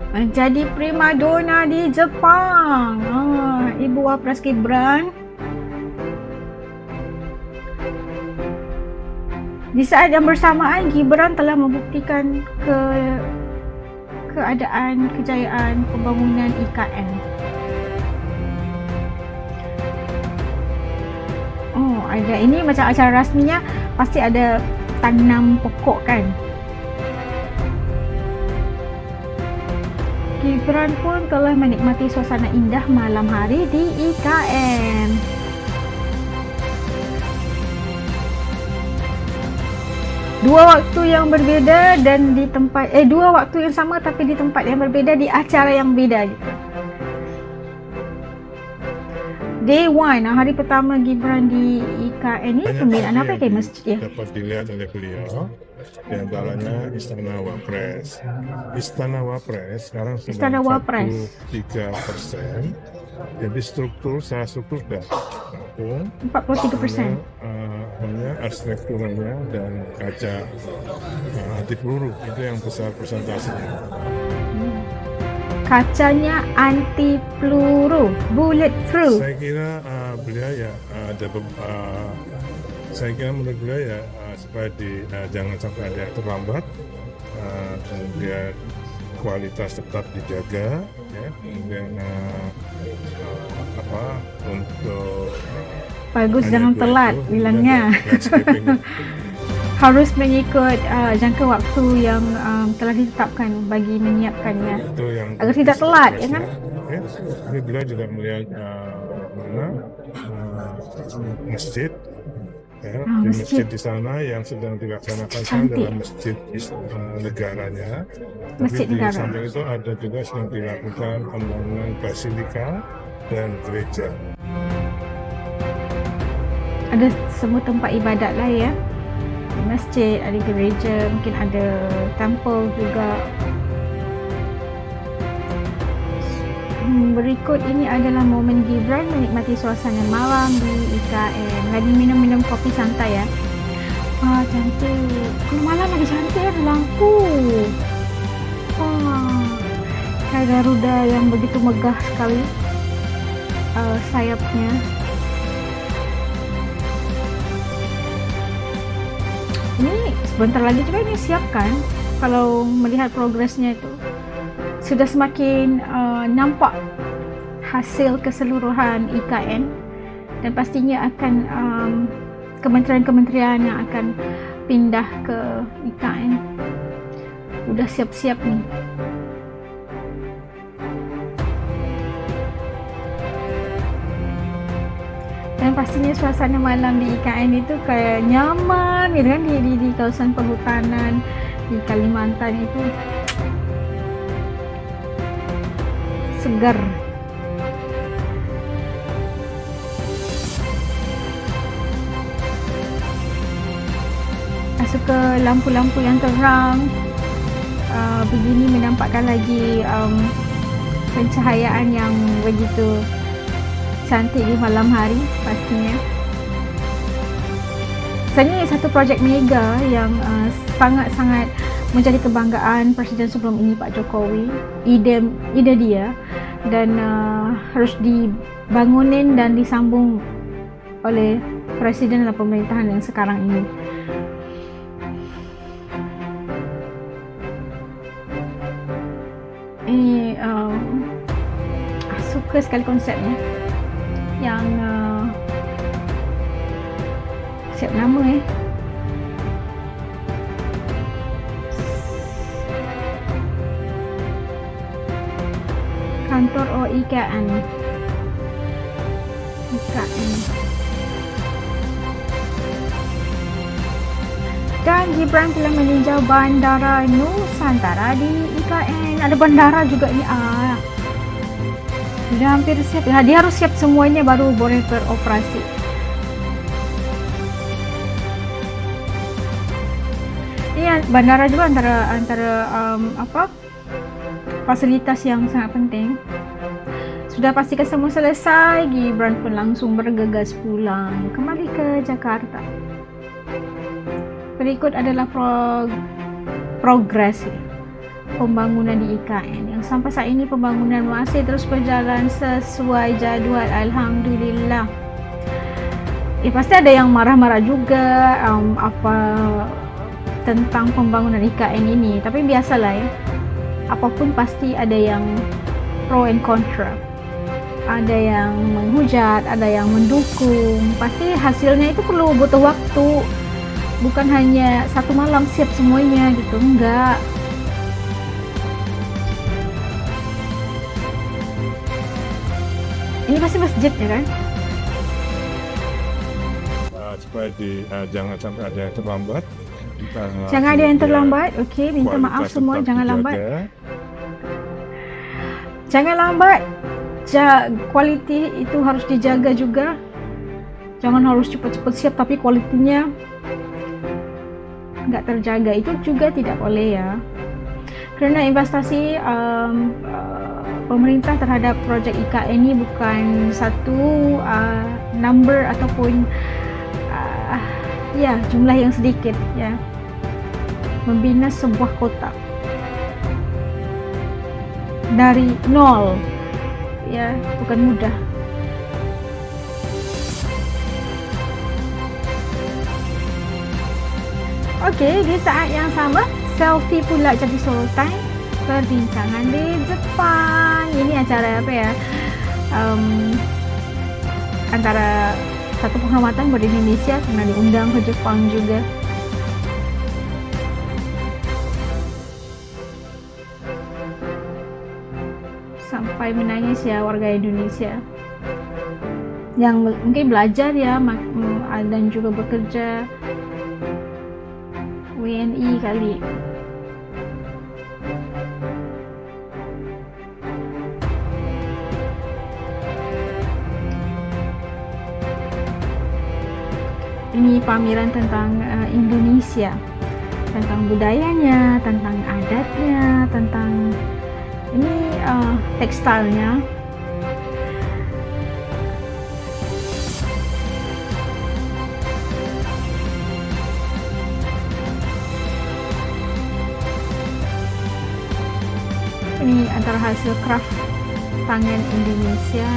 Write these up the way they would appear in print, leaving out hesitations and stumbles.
menjadi primadona di Jepang. Ibu Wapres Gibran. Di saat yang bersamaan, Gibran telah membuktikan kejayaan pembangunan IKN. Ada ini macam acara rasminya, pasti ada tanam pokok kan. Gibran pun telah menikmati suasana indah malam hari di IKN. Dua waktu yang berbeda dan di tempat dua waktu yang sama tapi di tempat yang berbeda, di acara yang beda gitu. Day 1, hari pertama Gibran di IKN ni pembinaan apa kayak masjid ya? Dapat dilihat oleh beliau, di antaranya Istana Wapres. Istana Wapres sekarang sudah 43%. Jadi struktur sudah rampung. 43%. Hanya arsitekturnya dan kaca anti peluru itu yang besar persentasenya. Kacanya anti peluru, bullet proof. Saya kira beliau ya saya kira menurut beliau ya supaya jangan sampai ada yang terlambat, kemudian kualitas tetap dijaga, ya, kemudian untuk bagus jangan telat bilangnya. Harus mengikut jangka waktu yang telah ditetapkan bagi menyiapkannya agar tidak telat, ya kan? Ya, ini beliau juga melihat masjid, ya, di masjid di sana yang sedang dilaksanakan adalah masjid negaranya. Tapi di samping itu ada juga sedang dilakukan pembangunan basilika dan gereja. Ada semua tempat ibadat lah ya. Masjid, ada gereja, mungkin ada temple juga. Berikut ini adalah momen Gibran menikmati suasana malam di IKN. Lagi minum-minum kopi santai ya. Cantik. Kalau malam lagi cantik, ada lampu. Kayak Garuda yang begitu megah sekali sayapnya. Ini sebentar lagi juga ini siapkan. Kalau melihat progresnya itu sudah semakin nampak hasil keseluruhan IKN, dan pastinya akan kementerian-kementerian yang akan pindah ke IKN udah siap-siap nih. Dan pastinya suasana malam di IKN itu kayak nyaman gitu kan, di kawasan perhutanan di Kalimantan itu segar. Masuk ke lampu-lampu yang terang begini menampakkan lagi pencahayaan yang begitu cantik di malam hari pastinya. Sebenarnya satu projek mega yang sangat-sangat menjadi kebanggaan Presiden sebelum ini Pak Jokowi. Ide dia dan harus dibangunin dan disambung oleh Presiden dalam pemerintahan yang sekarang ini. Ini suka sekali konsepnya. Yang siap nama kantor IKN. Dan Gibran telah meninjau Bandara Nusantara di IKN. Ada bandara juga ni. Sudah hampir siap. Dia harus siap semuanya baru boleh beroperasi. Ini bandara juga antara fasilitas yang sangat penting. Sudah pastikan semua selesai, Gibran pun langsung bergegas pulang kembali ke Jakarta. Berikut adalah progres pembangunan di IKN yang sampai saat ini pembangunan masih terus berjalan sesuai jadual, alhamdulillah. Pasti ada yang marah-marah juga tentang pembangunan IKN ini, tapi biasalah ya, apapun pasti ada yang pro and contra, ada yang menghujat, ada yang mendukung. Pasti hasilnya itu perlu butuh waktu, bukan hanya satu malam siap semuanya gitu, enggak. Ini pasti masjid ya kan? Supaya jangan sampai ada yang terlambat. Jangan ada yang terlambat, oke, minta maaf semua, jangan lambat. Jangan lambat. Quality itu harus dijaga juga. Jangan harus cepat-cepat siap tapi kualitinya nggak terjaga, itu juga tidak boleh ya. Karena investasi pemerintah terhadap projek IKN ini bukan satu number ataupun ya jumlah yang sedikit ya. Membina sebuah kota dari nol ya bukan mudah. Oke, di saat yang sama selfie pula jadi sorotan perbincangan di Jepang. Ini acara apa ya? Antara satu penghormatan buat Indonesia karena diundang ke Jepang juga. Sampai menangis ya warga Indonesia yang mungkin belajar ya dan juga bekerja WNI kali. Ini pameran tentang Indonesia, tentang budayanya, tentang adatnya, tentang ini tekstilnya. Ini antara hasil craft tangan Indonesia.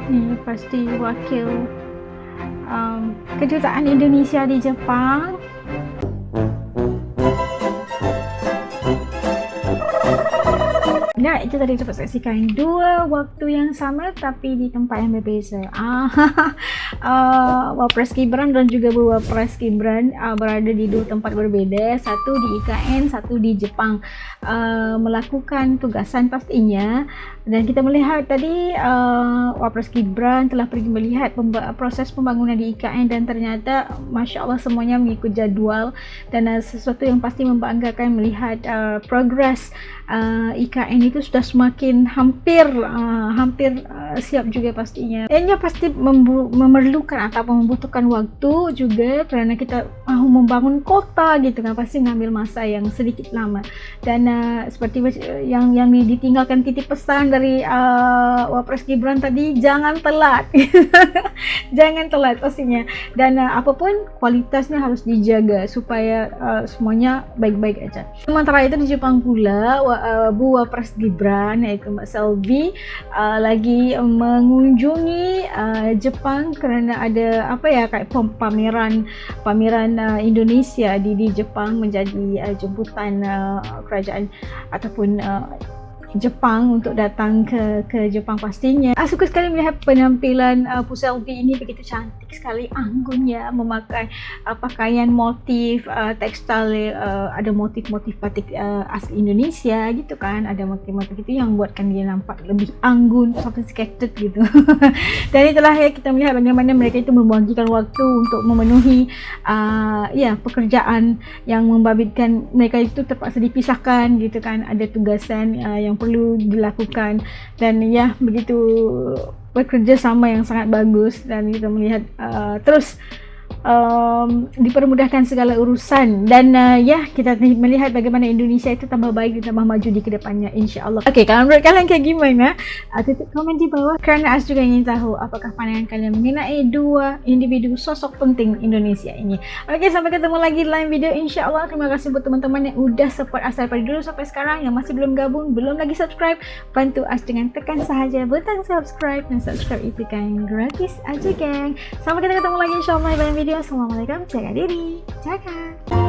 Ini pasti wakil kedutaan Indonesia di Jepang. Nah, itu tadi dapat saksikan dua waktu yang sama tapi di tempat yang berbeza. Wapres Gibran dan juga Wapres Gibran berada di dua tempat berbeda, satu di IKN, satu di Jepang, melakukan tugasan pastinya. Dan kita melihat tadi Wapres Gibran telah pergi melihat proses pembangunan di IKN dan ternyata Masya Allah semuanya mengikut jadwal dan sesuatu yang pasti membanggakan melihat progres IKN itu sudah semakin hampir siap juga pastinya. Ini pasti memerlukan atau membutuhkan waktu juga karena kita mau membangun kota gitu kan, pasti ngambil masa yang sedikit lama. Dan seperti yang ditinggalkan titip pesan dari Wapres Gibran tadi, jangan telat. Jangan telat pastinya. Dan apapun kualitasnya harus dijaga supaya semuanya baik-baik aja. Sementara itu di Jepang pula Bu Wapres Gibran yaitu Mbak Selvi lagi mengunjungi Jepang karena ada apa ya kayak pameran Indonesia di Jepang menjadi jemputan kerajaan ataupun Jepang untuk datang ke Jepang pastinya. Suka sekali melihat penampilan Bu Selvi ini, begitu cantik sekali, anggun ya, memakai pakaian motif tekstil, ada motif-motif batik asli Indonesia gitu kan, ada motif-motif itu yang buatkan dia nampak lebih anggun, sophisticated gitu. Dan itulah ya kita melihat bagaimana mereka itu membagikan waktu untuk memenuhi pekerjaan yang membabitkan mereka itu terpaksa dipisahkan gitu kan, ada tugasan yang perlu dilakukan dan ya begitu bekerja sama yang sangat bagus. Dan kita melihat terus dipermudahkan segala urusan, dan ya, kita melihat bagaimana Indonesia itu tambah baik dan tambah maju di kedepannya, insya-Allah. Okey, kalau menurut kalian kayak gimana? Tutup komen di bawah, kerana As juga ingin tahu apakah pandangan kalian mengenai dua individu sosok penting Indonesia ini. Okey, sampai ketemu lagi di lain video, insya-Allah. Terima kasih buat teman-teman yang udah support As dari dulu sampai sekarang, yang masih belum gabung, belum lagi subscribe, bantu As dengan tekan sahaja butang subscribe, dan subscribe itu kan gratis aja, geng. Sampai kita ketemu lagi insya-Allah di lain video. Assalamualaikum, jaga diri, jaga.